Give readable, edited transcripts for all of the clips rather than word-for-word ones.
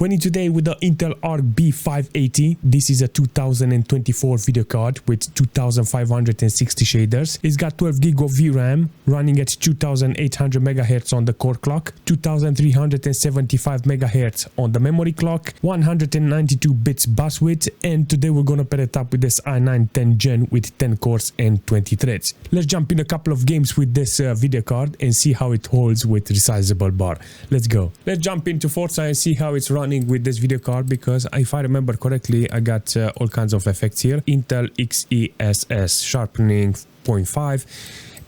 Running today with the Intel Arc B580. This is a 2024 video card with 2560 shaders. It's got 12 GB of VRAM, running at 2800 MHz on the core clock, 2375 MHz on the memory clock, 192 bits bus width, and today we're gonna pair it up with this i9 10 Gen with 10 cores and 20 threads. Let's jump in a couple of games with this video card and see how it holds with resizable bar. Let's go. Let's jump into Forza and see how it's running with this video card, because if I remember correctly, I got all kinds of effects here. Intel XESS sharpening 0.5,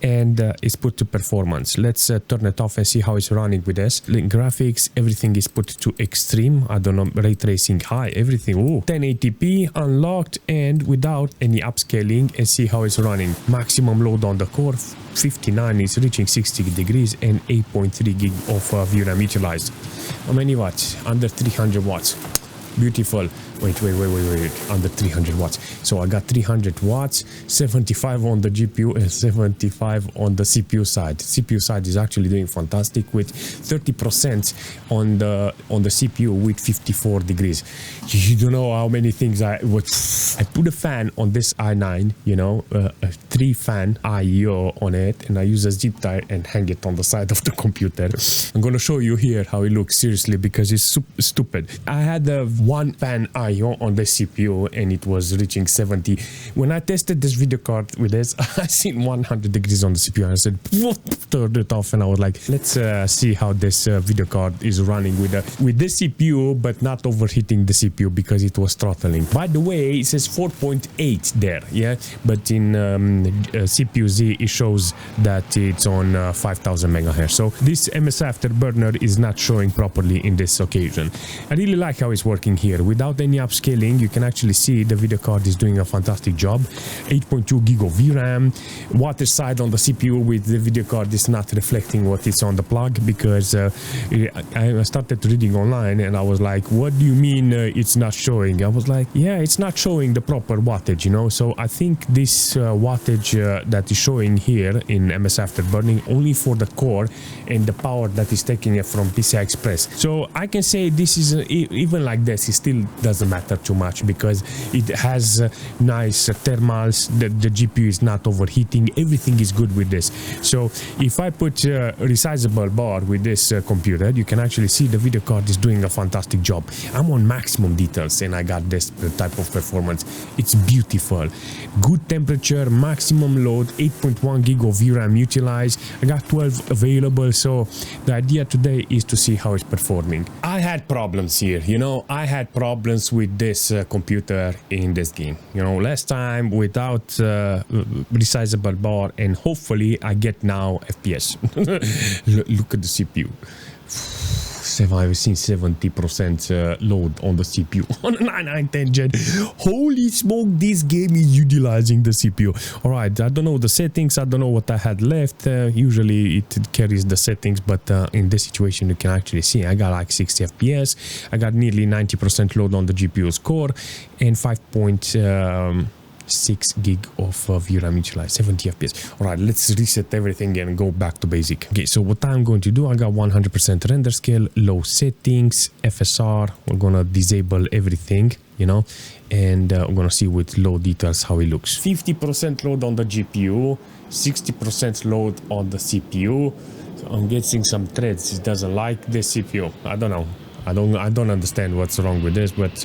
and it's put to performance. Let's turn it off and see how it's running with this. Link graphics, everything is put to extreme. I don't know, ray tracing high, everything. Ooh, 1080p unlocked and without any upscaling, and see how it's running. Maximum load on the core 59 is reaching 60 degrees and 8.3 gig of VRAM utilized. How many watts? Under 300 watts. Beautiful. Wait, under 300 watts. So I got 300 watts, 75 on the GPU and 75 on the CPU side. CPU side is actually doing fantastic with 30% on the CPU with 54 degrees. You don't know how many things I put a fan on this i9, you know, a 3-fan IO on it, and I use a zip tie and hang it on the side of the computer. I'm gonna show you here how it looks, seriously, because it's stupid. I had a 1-fan IO on the CPU and it was reaching 70. When I tested this video card with this, I seen 100 degrees on the CPU and I said, turned it off, and I was like, let's see how this video card is running with this CPU, but not overheating the CPU because it was throttling. By the way, it says 4.8 there, yeah, but in CPU-Z it shows that it's on 5000 MHz. So this MS Afterburner is not showing properly in this occasion. I really like how it's working here. Without any upscaling, you can actually see the video card is doing a fantastic job. 8.2 gig of VRAM. Water side on the CPU with the video card is not reflecting what is on the plug, because I started reading online and I was like, what do you mean it's not showing? I was like, yeah, it's not showing the proper wattage, you know. So I think this wattage that is showing here in MS Afterburning only for the core and the power that is taking it from PCI Express. So I can say this is even like this, it still doesn't matter too much because it has nice thermals. The GPU is not overheating. Everything is good with this. So if I put a resizable bar with this computer, you can actually see the video card is doing a fantastic job. I'm on maximum details and I got this type of performance. It's beautiful. Good temperature, maximum load, 8.1 gig of VRAM utilized. I got 12 available. So the idea today is to see how it's performing. I had problems here, you know. I had problems with this computer in this game, you know, last time without resizable bar, and hopefully I get now FPS. Look at the CPU. I've seen 70% load on the CPU on an i9 10 Gen. Holy smoke, this game is utilizing the CPU. All right, I don't know the settings. I don't know what I had left. Usually it carries the settings, but in this situation you can actually see I got like 60 FPS. I got nearly 90% load on the GPU's core and 5.6 gig of VRAM utilized, 70 FPS. All right, let's reset everything and go back to basic. Okay, so what I'm going to do, I got 100% render scale, low settings, FSR. We're gonna disable everything, you know, and we're gonna see with low details how it looks. 50% load on the GPU, 60% load on the CPU. So I'm getting some threads. It doesn't like the CPU. I don't know. I don't understand what's wrong with this, but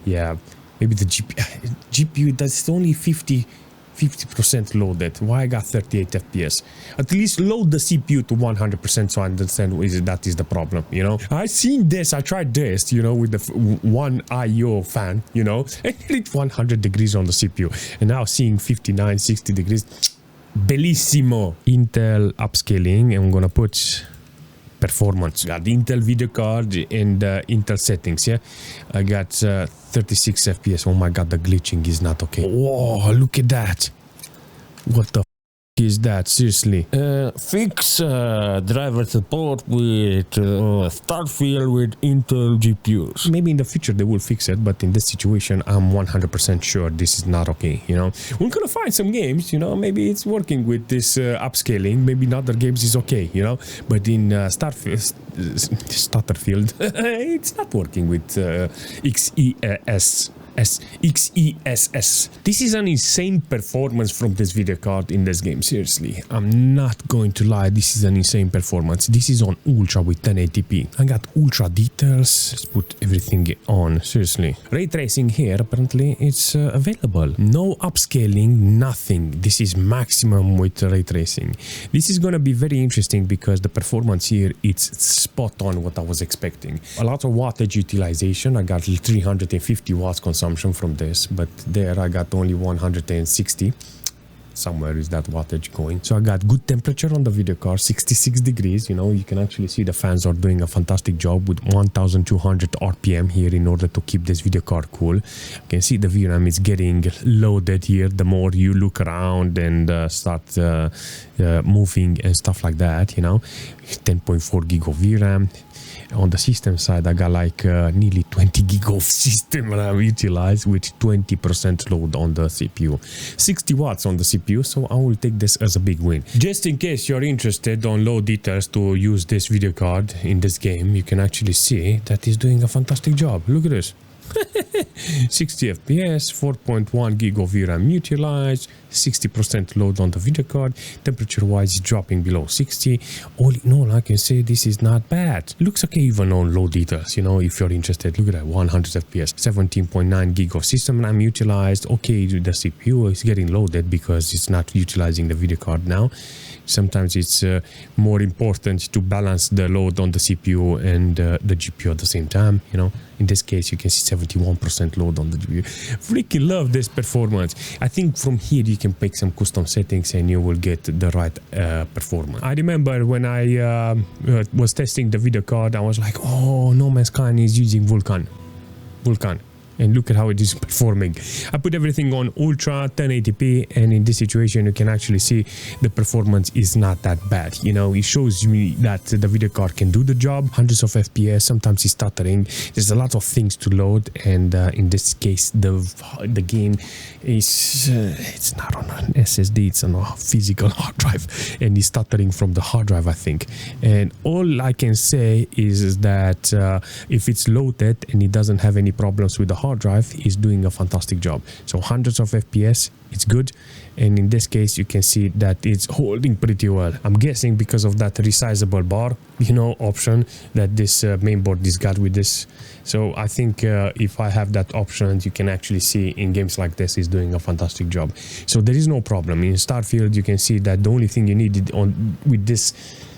yeah. Maybe the GPU that's only 50% loaded. Why I got 38 FPS? At least load the CPU to 100% so I understand that is the problem, you know. I seen this, I tried this, you know, with the one IO fan, you know, and it hit 100 degrees on the CPU, and now seeing 59, 60 degrees. Bellissimo. Intel upscaling, and I'm gonna put performance. Got the Intel video card and Intel settings. Yeah, I got 36 FPS. Oh my god, the glitching is not okay. Whoa, look at that. What the is that? Seriously. Fix driver support with Starfield with Intel GPUs. Maybe in the future they will fix it, but in this situation I'm 100% sure this is not okay, you know. We're gonna find some games, you know, maybe it's working with this upscaling, maybe in other games is okay, you know, but in Starfield it's not working with XESS. This is an insane performance from this video card in this game. Seriously, I'm not going to lie, this is an insane performance. This is on ultra with 1080p. I got ultra details. Let's put everything on. Seriously, ray tracing here apparently it's available. No upscaling, nothing. This is maximum with ray tracing. This is gonna be very interesting because the performance here, it's spot on what I was expecting. A lot of wattage utilization. I got 350 watts consumption from this, but there I got only 160. Somewhere is that wattage going. So I got good temperature on the video card, 66 degrees. You know, you can actually see the fans are doing a fantastic job with 1200 RPM here in order to keep this video card cool. You can see the VRAM is getting loaded here the more you look around and start moving and stuff like that, you know. 10.4 gig of VRAM. On the system side, I got like nearly 20 gig of system RAM utilized with 20% load on the CPU. 60 watts on the CPU, so I will take this as a big win. Just in case you're interested on low details to use this video card in this game, you can actually see that it's doing a fantastic job. Look at this. 60 FPS, 4.1 gig of VRAM utilized, 60% load on the video card. Temperature wise is dropping below 60. All in all, I can say this is not bad. Looks okay even on low details, you know, if you're interested. Look at that, 100 FPS, 17.9 gig of system RAM utilized. Okay, the CPU is getting loaded because it's not utilizing the video card now. Sometimes it's more important to balance the load on the CPU and the GPU at the same time, you know. In this case, you can see 71% load on the GPU. Freaking love this performance. I think from here you can pick some custom settings and you will get the right performance. I remember when I was testing the video card, I was like, oh, No Man's Sky is using Vulkan. And look at how it is performing. I put everything on ultra 1080p, and in this situation you can actually see the performance is not that bad. You know, it shows me that the video card can do the job. Hundreds of FPS, sometimes it's stuttering. There's a lot of things to load, and in this case the game is it's not on an SSD, it's on a physical hard drive, and it's stuttering from the hard drive, I think. And all I can say is that if it's loaded and it doesn't have any problems with the hard drive, is doing a fantastic job. So hundreds of FPS, it's good, and in this case you can see that it's holding pretty well. I'm guessing because of that resizable bar, you know, option that this mainboard is got with this. So I think if I have that option, you can actually see in games like this is doing a fantastic job. So there is no problem. In Starfield you can see that the only thing you needed on with this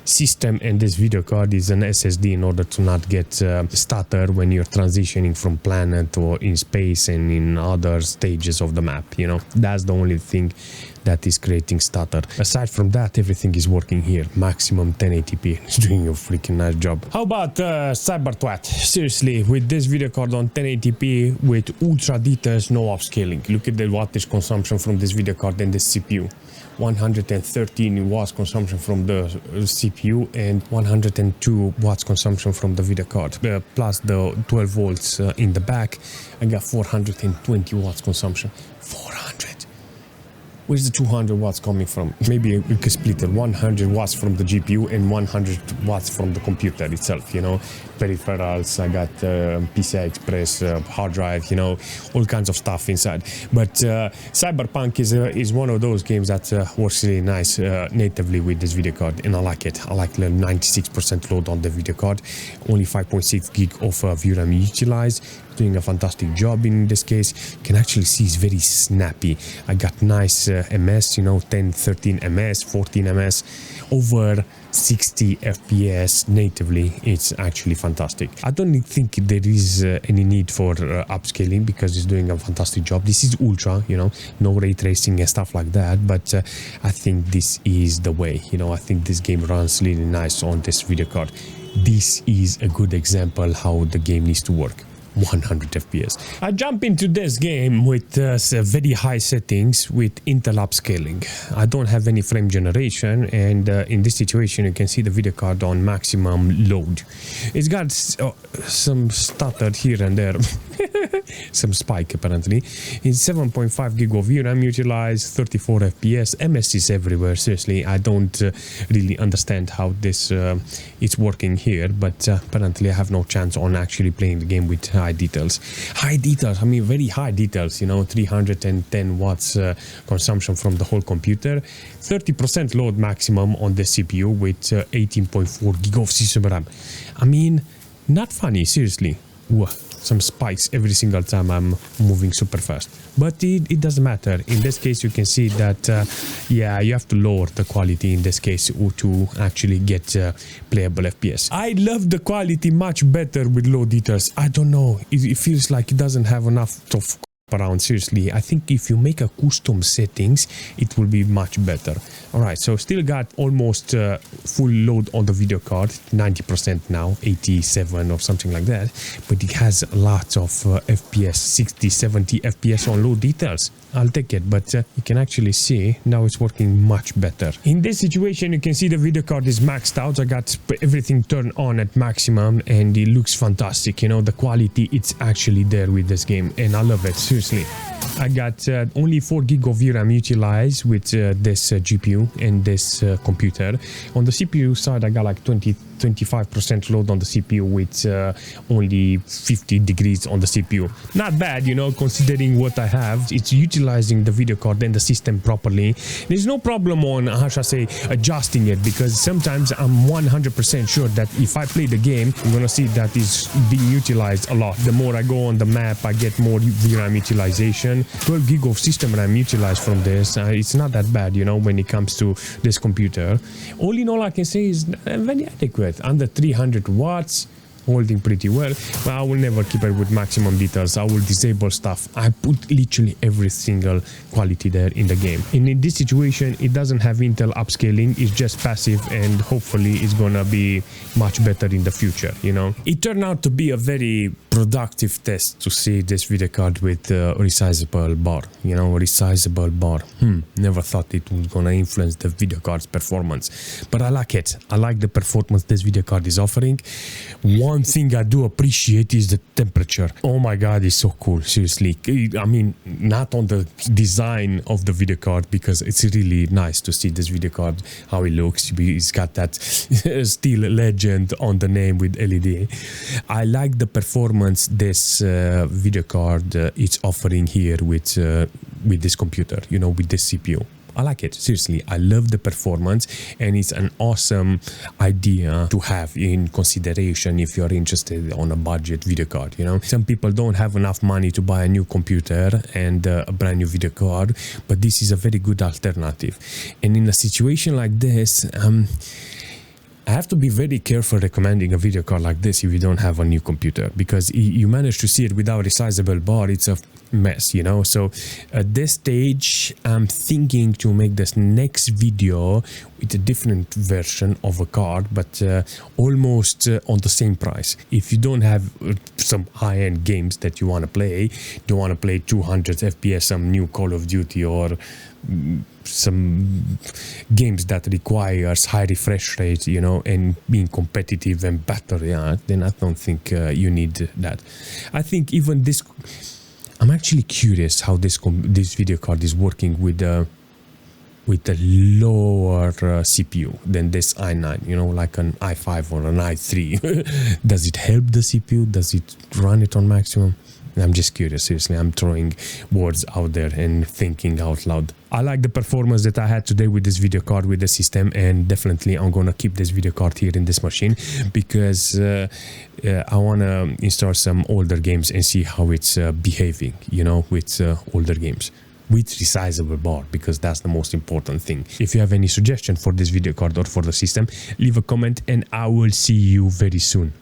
system and this video card is an SSD in order to not get stutter when you're transitioning from planet or in space and in other stages of the map, you know. That's the only thing that is creating stutter. Aside from that, everything is working here. Maximum 1080p. It's doing a freaking nice job. How about Cyberpunk? Seriously, with this video card on 1080p with ultra details, no upscaling. Look at the wattage consumption from this video card and this CPU. 113 watts consumption from the CPU and 102 watts consumption from the video card, plus the 12 volts in the back. I got 420 watts consumption. 400. Where's the 200 watts coming from? Maybe we could split it. 100 watts from the GPU and 100 watts from the computer itself, you know. Peripherals, I got PCI Express, hard drive, you know, all kinds of stuff inside. But Cyberpunk is one of those games that works really nice natively with this video card, and I like it. I like the 96% load on the video card, only 5.6 gig of VRAM utilized. Doing a fantastic job in this case. You can actually see it's very snappy. I got nice MS, you know, 10, 13 MS, 14 MS, over 60 FPS natively. It's actually fantastic. I don't think there is any need for upscaling because it's doing a fantastic job. This is ultra, you know, no ray tracing and stuff like that, but I think this is the way, you know. I think this game runs really nice on this video card. This is a good example how the game needs to work. 100 FPS. I jump into this game with very high settings with Intel upscaling. I don't have any frame generation, and in this situation you can see the video card on maximum load. It's got some stutter here and there. Some spike apparently. It's 7.5 gig of VRAM utilized, 34 FPS, MSCs everywhere. Seriously, I don't really understand how this is working here, but apparently I have no chance on actually playing the game with high details. High details, I mean very high details, you know, 310 watts consumption from the whole computer, 30% load maximum on the CPU with 18.4 gig of system RAM. I mean, not funny, seriously. Whoa. Some spikes every single time I'm moving super fast, but it doesn't matter. In this case you can see that yeah, you have to lower the quality in this case to actually get playable FPS. I love the quality much better with low details. I don't know, it feels like it doesn't have enough of around. Seriously, I think if you make a custom settings it will be much better. All right, so still got almost full load on the video card, 90% now, 87 or something like that, but it has lots of FPS, 60-70 FPS on low details. I'll take it, but you can actually see now it's working much better. In this situation you can see the video card is maxed out. I got everything turned on at maximum and it looks fantastic. You know, the quality, it's actually there with this game and I love it, seriously. I got only 4 gig of VRAM utilized with this GPU and this computer. On the CPU side I got like 25% load on the CPU with only 50 degrees on the CPU. Not bad, you know, considering what I have. It's utilizing the video card and the system properly. There's no problem on, how should I say, adjusting it, because sometimes I'm 100% sure that if I play the game, I'm gonna see that it's being utilized a lot. The more I go on the map, I get more VRAM utilization. 12 gig of system RAM utilized from this. It's not that bad, you know, when it comes to this computer. All in all, I can say is very adequate. Under 300 watts, holding pretty well, but I will never keep it with maximum details. I will disable stuff. I put literally every single quality there in the game. And in this situation it doesn't have Intel upscaling, it's just passive, and hopefully it's gonna be much better in the future, you know. It turned out to be a very productive test to see this video card with resizable bar, you know, resizable bar. Never thought it was gonna influence the video card's performance, but I like it. I like the performance this video card is offering. One thing I do appreciate is the temperature. Oh my god, it's so cool, seriously. I mean, not on the design of the video card, because it's really nice to see this video card, how it looks. It's got that steel legend on the name with LED. I like the performance this video card is offering here with this computer, you know, with this CPU. I like it, seriously. I love the performance, and it's an awesome idea to have in consideration if you're interested on a budget video card, you know. Some people don't have enough money to buy a new computer and a brand new video card, but this is a very good alternative. And in a situation like this, I have to be very careful recommending a video card like this if you don't have a new computer, because you manage to see it without resizable bar, it's a mess, you know. So at this stage I'm thinking to make this next video with a different version of a card, but almost on the same price. If you don't have some high-end games that you want to play, don't want to play 200 FPS, some new Call of Duty, or some games that requires high refresh rate, you know, and being competitive and better, yeah, then I don't think you need that. I think even this, I'm actually curious how this video card is working with a lower CPU than this i9, you know, like an i5 or an i3. Does it help the CPU? Does it run it on maximum? I'm just curious, seriously. I'm throwing words out there and thinking out loud. I like the performance that I had today with this video card, with the system, and definitely I'm gonna keep this video card here in this machine, because I wanna install some older games and see how it's behaving, you know, with older games with resizable bar, because that's the most important thing. If you have any suggestion for this video card or for the system, leave a comment and I will see you very soon.